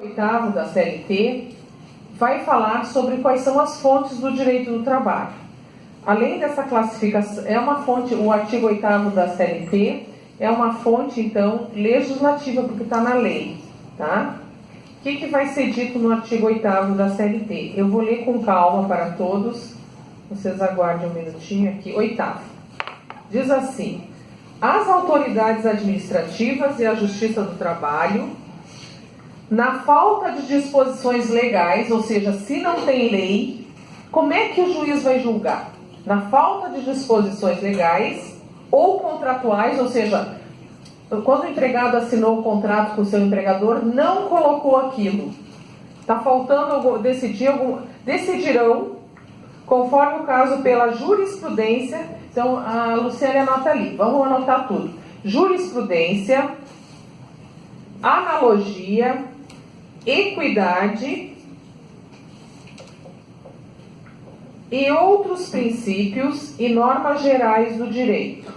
Oitavo da CLT vai falar sobre quais são as fontes do direito do trabalho. Além dessa classificação, é uma fonte, o artigo 8º da CLT é uma fonte, então, legislativa, porque está na lei, tá? O que vai ser dito no artigo 8º da CLT? Eu vou ler com calma para todos, vocês aguardem um minutinho aqui. 8º. Diz assim: as autoridades administrativas e a Justiça do Trabalho, na falta de disposições legais, ou seja, se não tem lei, como é que o juiz vai julgar? Na falta de disposições legais ou contratuais, ou seja, quando o empregado assinou o contrato com o seu empregador, não colocou aquilo. Está faltando decidirão, conforme o caso, pela jurisprudência. Então, a Luciane anota ali, vamos anotar tudo. Jurisprudência, analogia, equidade e outros princípios e normas gerais do direito,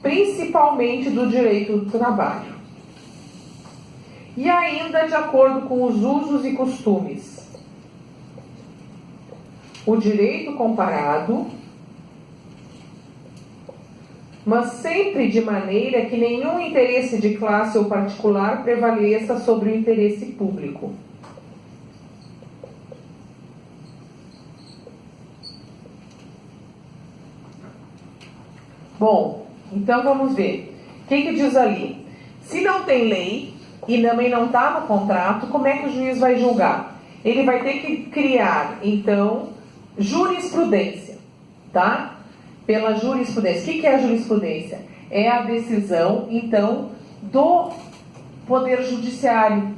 principalmente do direito do trabalho, e ainda de acordo com os usos e costumes, o direito comparado, mas sempre de maneira que nenhum interesse de classe ou particular prevaleça sobre o interesse público. Bom, então vamos ver. O que diz ali? Se não tem lei e também não está no contrato, como é que o juiz vai julgar? Ele vai ter que criar, então, jurisprudência, tá? Pela jurisprudência. O que é a jurisprudência? É a decisão, então, do Poder Judiciário.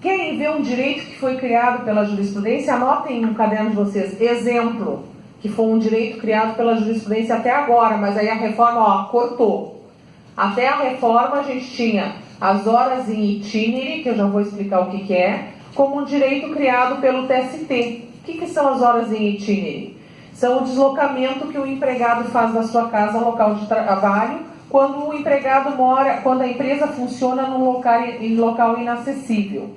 Querem ver um direito que foi criado pela jurisprudência? Anotem no caderno de vocês. Exemplo, que foi um direito criado pela jurisprudência até agora, mas aí a reforma, cortou. Até a reforma a gente tinha as horas em itinere, que eu já vou explicar o que é, como um direito criado pelo TST. O que são as horas em itinere? São o deslocamento que o empregado faz da sua casa ao local de trabalho, quando o empregado mora, quando a empresa funciona em local inacessível.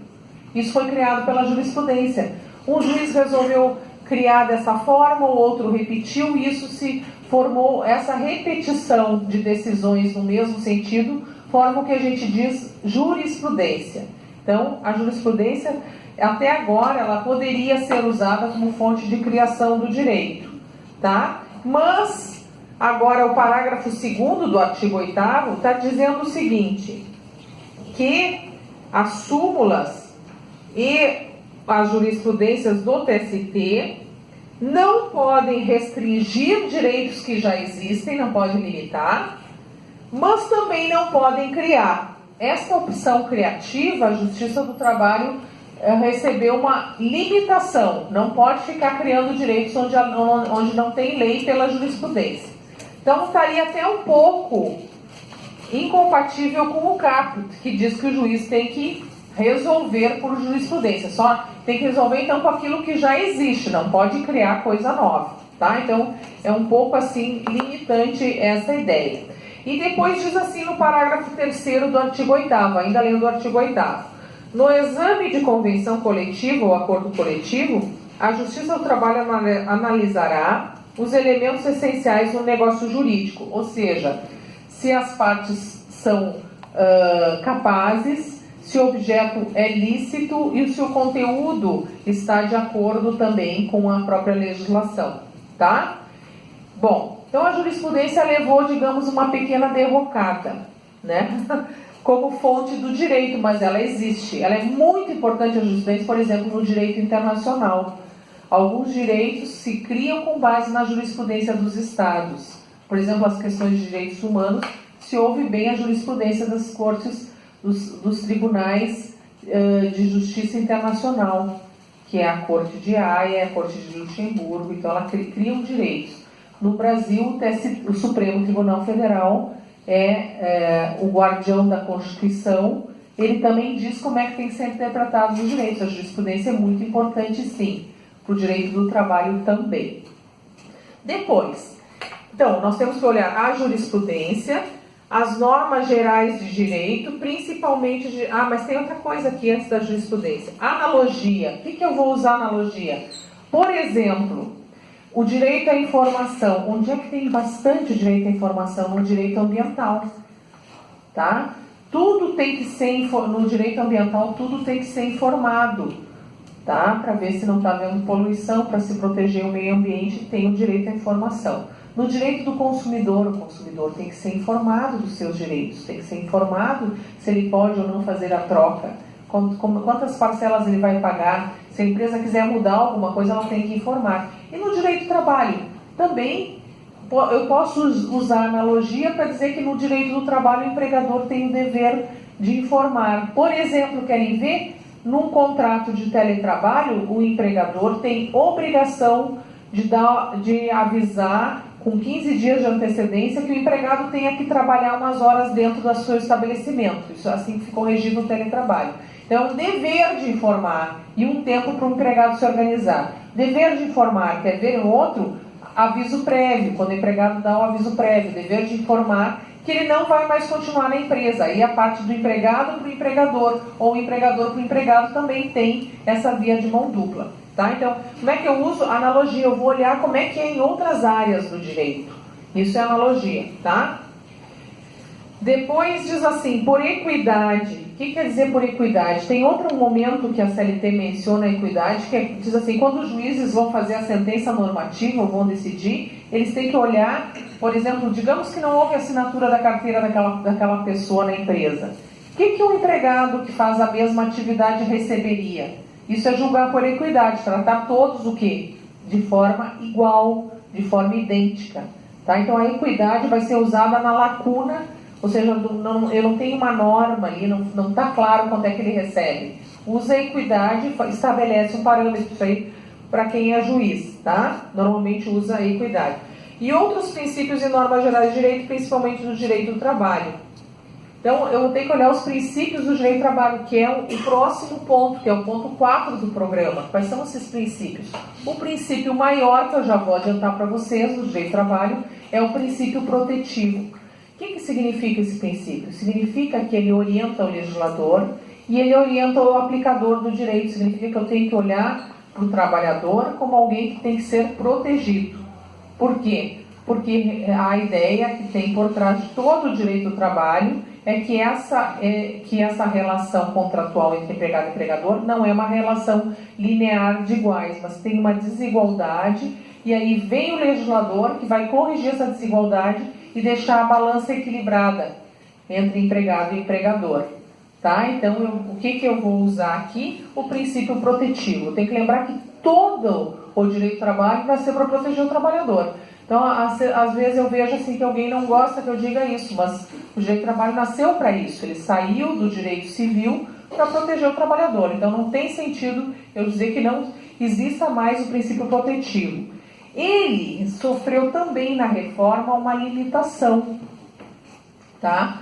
Isso foi criado pela jurisprudência. Um juiz resolveu criar dessa forma, o outro repetiu, e isso se formou, essa repetição de decisões no mesmo sentido, forma o que a gente diz jurisprudência. Então, a jurisprudência, até agora, ela poderia ser usada como fonte de criação do direito, tá? Mas, agora, o parágrafo 2º do artigo 8º está dizendo o seguinte, que as súmulas e as jurisprudências do TST não podem restringir direitos que já existem, não podem limitar, mas também não podem criar. Esta opção criativa, a Justiça do Trabalho recebeu uma limitação, não pode ficar criando direitos onde não tem lei pela jurisprudência. Então estaria até um pouco incompatível com o caput, que diz que o juiz tem que resolver por jurisprudência, só tem que resolver então com aquilo que já existe, não pode criar coisa nova, tá? Então é um pouco assim limitante essa ideia. E depois diz assim no parágrafo 3º do artigo 8º, ainda lendo o artigo 8º, no exame de convenção coletiva ou acordo coletivo, a Justiça do Trabalho analisará os elementos essenciais no negócio jurídico, ou seja, se as partes são capazes, se o objeto é lícito e se o conteúdo está de acordo também com a própria legislação, tá? Bom, então a jurisprudência levou, digamos, uma pequena derrocada, né? Como fonte do direito, mas ela existe. Ela é muito importante, a jurisprudência, por exemplo, no direito internacional. Alguns direitos se criam com base na jurisprudência dos estados. Por exemplo, as questões de direitos humanos, se ouve bem a jurisprudência das cortes, dos tribunais de justiça internacional, que é a Corte de Haia, a Corte de Luxemburgo, então ela cria direitos. No Brasil, o Supremo Tribunal Federal é o guardião da Constituição, ele também diz como é que tem que ser interpretados os direitos. A jurisprudência é muito importante, sim, para o direito do trabalho também. Depois, então, nós temos que olhar a jurisprudência, as normas gerais de direito, principalmente de... Ah, mas tem outra coisa aqui antes da jurisprudência. Analogia. O que eu vou usar analogia? Por exemplo, o direito à informação. Onde é que tem bastante direito à informação? No direito ambiental. Tá? Tudo tem que ser... No direito ambiental, tudo tem que ser informado. Tá? Para ver se não está havendo poluição, para se proteger o meio ambiente, tem o direito à informação. No direito do consumidor, o consumidor tem que ser informado dos seus direitos, tem que ser informado se ele pode ou não fazer a troca, quantas parcelas ele vai pagar, se a empresa quiser mudar alguma coisa, ela tem que informar. E no direito do trabalho, também eu posso usar analogia para dizer que no direito do trabalho o empregador tem o dever de informar. Por exemplo, querem ver? Num contrato de teletrabalho, o empregador tem obrigação de avisar com 15 dias de antecedência que o empregado tenha que trabalhar umas horas dentro do seu estabelecimento. Isso assim ficou regido no teletrabalho. Então, é um dever de informar e um tempo para o empregado se organizar. Dever de informar, quer ver um outro? Aviso prévio, quando o empregado dá um aviso prévio. Dever de informar que ele não vai mais continuar na empresa. Aí a parte do empregado para o empregador, ou o empregador para o empregado também tem essa via de mão dupla. Tá? Então, como é que eu uso analogia? Eu vou olhar como é que é em outras áreas do direito. Isso é analogia, tá? Depois diz assim, por equidade. O que quer dizer por equidade? Tem outro momento que a CLT menciona a equidade, que diz assim, quando os juízes vão fazer a sentença normativa ou vão decidir, eles têm que olhar, por exemplo, digamos que não houve assinatura da carteira daquela pessoa na empresa. O que o empregado que faz a mesma atividade receberia? Isso é julgar por equidade, tratar todos o quê? De forma igual, de forma idêntica. Tá? Então a equidade vai ser usada na lacuna, ou seja, eu não tenho uma norma ali, não está claro quanto é que ele recebe. Usa a equidade, estabelece um parâmetro aí para quem é juiz, tá? Normalmente usa a equidade. E outros princípios e normas gerais de direito, principalmente do direito do trabalho. Então, eu vou ter que olhar os princípios do direito do trabalho, que é o próximo ponto, que é o ponto 4 do programa. Quais são esses princípios? O princípio maior, que eu já vou adiantar para vocês, do direito do trabalho, é o princípio protetivo. O que significa esse princípio? Significa que ele orienta o legislador e ele orienta o aplicador do direito. Significa que eu tenho que olhar para o trabalhador como alguém que tem que ser protegido. Por quê? Porque a ideia que tem por trás de todo o direito do trabalho é que essa relação contratual entre empregado e empregador não é uma relação linear de iguais, mas tem uma desigualdade, e aí vem o legislador que vai corrigir essa desigualdade e deixar a balança equilibrada entre empregado e empregador. Tá? Então, o que eu vou usar aqui? O princípio protetivo. Tem que lembrar que todo o direito do trabalho vai ser para proteger o trabalhador. Então, às vezes eu vejo assim que alguém não gosta que eu diga isso, mas o direito do trabalho nasceu para isso. Ele saiu do direito civil para proteger o trabalhador. Então, não tem sentido eu dizer que não exista mais o princípio protetivo. Ele sofreu também na reforma uma limitação, tá?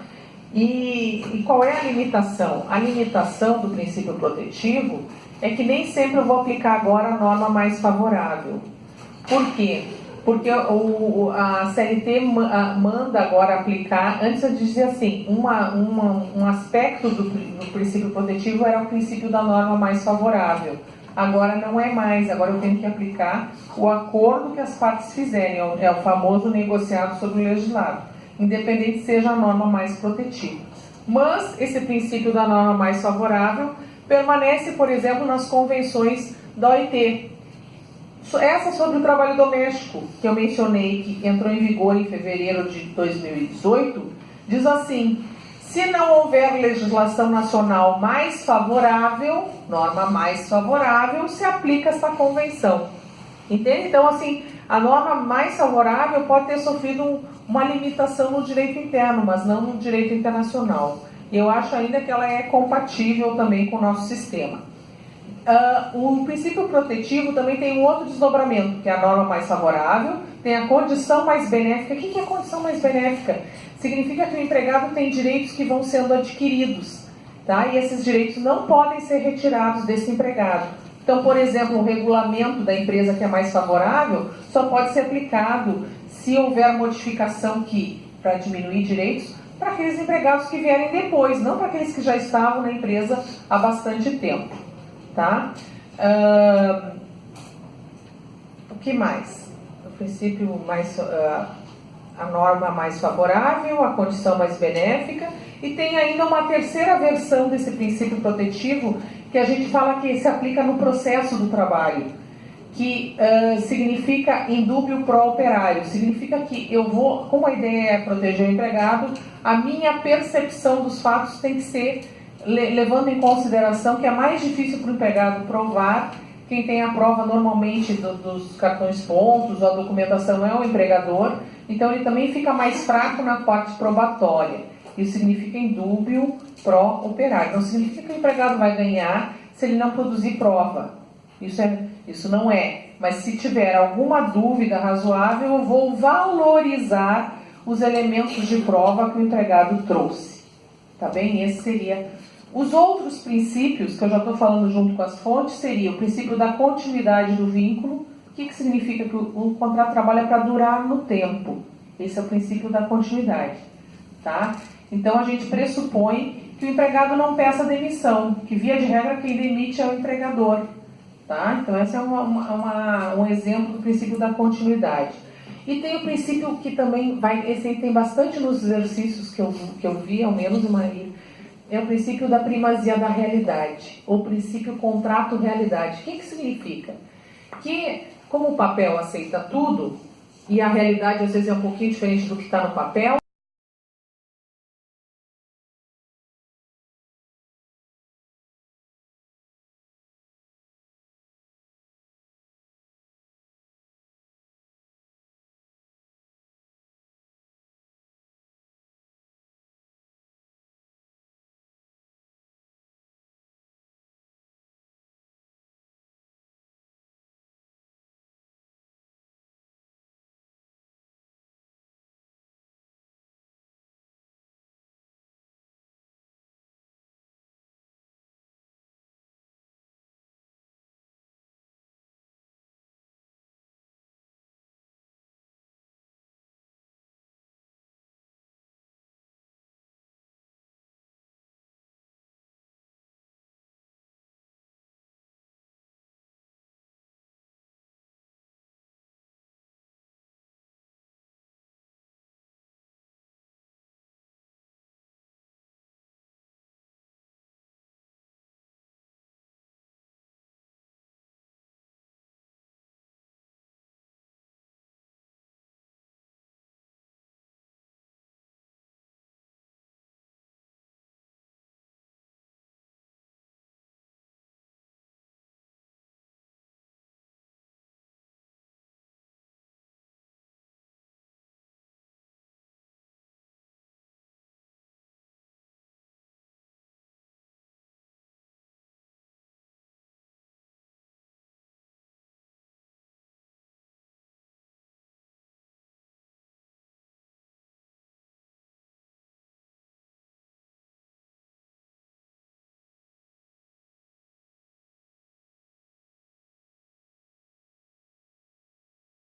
E qual é a limitação? A limitação do princípio protetivo é que nem sempre eu vou aplicar agora a norma mais favorável. Por quê? Porque a CLT manda agora aplicar, antes eu dizia assim, um aspecto do princípio protetivo era o princípio da norma mais favorável. Agora não é mais, agora eu tenho que aplicar o acordo que as partes fizerem, é o famoso negociado sobre o legislado, independente seja a norma mais protetiva. Mas esse princípio da norma mais favorável permanece, por exemplo, nas convenções da OIT. Essa sobre o trabalho doméstico, que eu mencionei, que entrou em vigor em fevereiro de 2018, diz assim: se não houver legislação nacional mais favorável, norma mais favorável, se aplica essa convenção. Entende? Então, assim, a norma mais favorável pode ter sofrido uma limitação no direito interno, mas não no direito internacional. E eu acho ainda que ela é compatível também com o nosso sistema. O princípio protetivo também tem um outro desdobramento, que é a norma mais favorável, tem a condição mais benéfica. O que é a condição mais benéfica? Significa que o empregado tem direitos que vão sendo adquiridos, tá? E esses direitos não podem ser retirados desse empregado. Então, por exemplo, o regulamento da empresa que é mais favorável só pode ser aplicado se houver modificação que, para diminuir direitos, para aqueles empregados que vierem depois, não para aqueles que já estavam na empresa há bastante tempo, tá? O que mais? O princípio mais, a norma mais favorável, a condição mais benéfica, e tem ainda uma terceira versão desse princípio protetivo que a gente fala que se aplica no processo do trabalho, que significa indúbio pro operário. Significa que eu vou, como a ideia é proteger o empregado, a minha percepção dos fatos tem que ser levando em consideração que é mais difícil para o empregado provar. Quem tem a prova normalmente dos cartões pontos, ou a documentação é o empregador, então ele também fica mais fraco na parte probatória. Isso significa indúbio pro operário. Não significa que o empregado vai ganhar se ele não produzir prova. Isso não é. Mas se tiver alguma dúvida razoável, eu vou valorizar os elementos de prova que o empregado trouxe. Tá bem? Esse seria. Os outros princípios, que eu já estou falando junto com as fontes, seria o princípio da continuidade do vínculo. O que significa que o contrato de trabalho é para durar no tempo. Esse é o princípio da continuidade. Tá? Então, a gente pressupõe que o empregado não peça demissão, que via de regra quem demite é o empregador. Tá? Então, esse é um exemplo do princípio da continuidade. E tem o princípio que também esse aí tem bastante nos exercícios que eu vi, ao menos em Maria, é o princípio da primazia da realidade, ou princípio contrato-realidade. O que significa? Que, como o papel aceita tudo, e a realidade às vezes é um pouquinho diferente do que está no papel,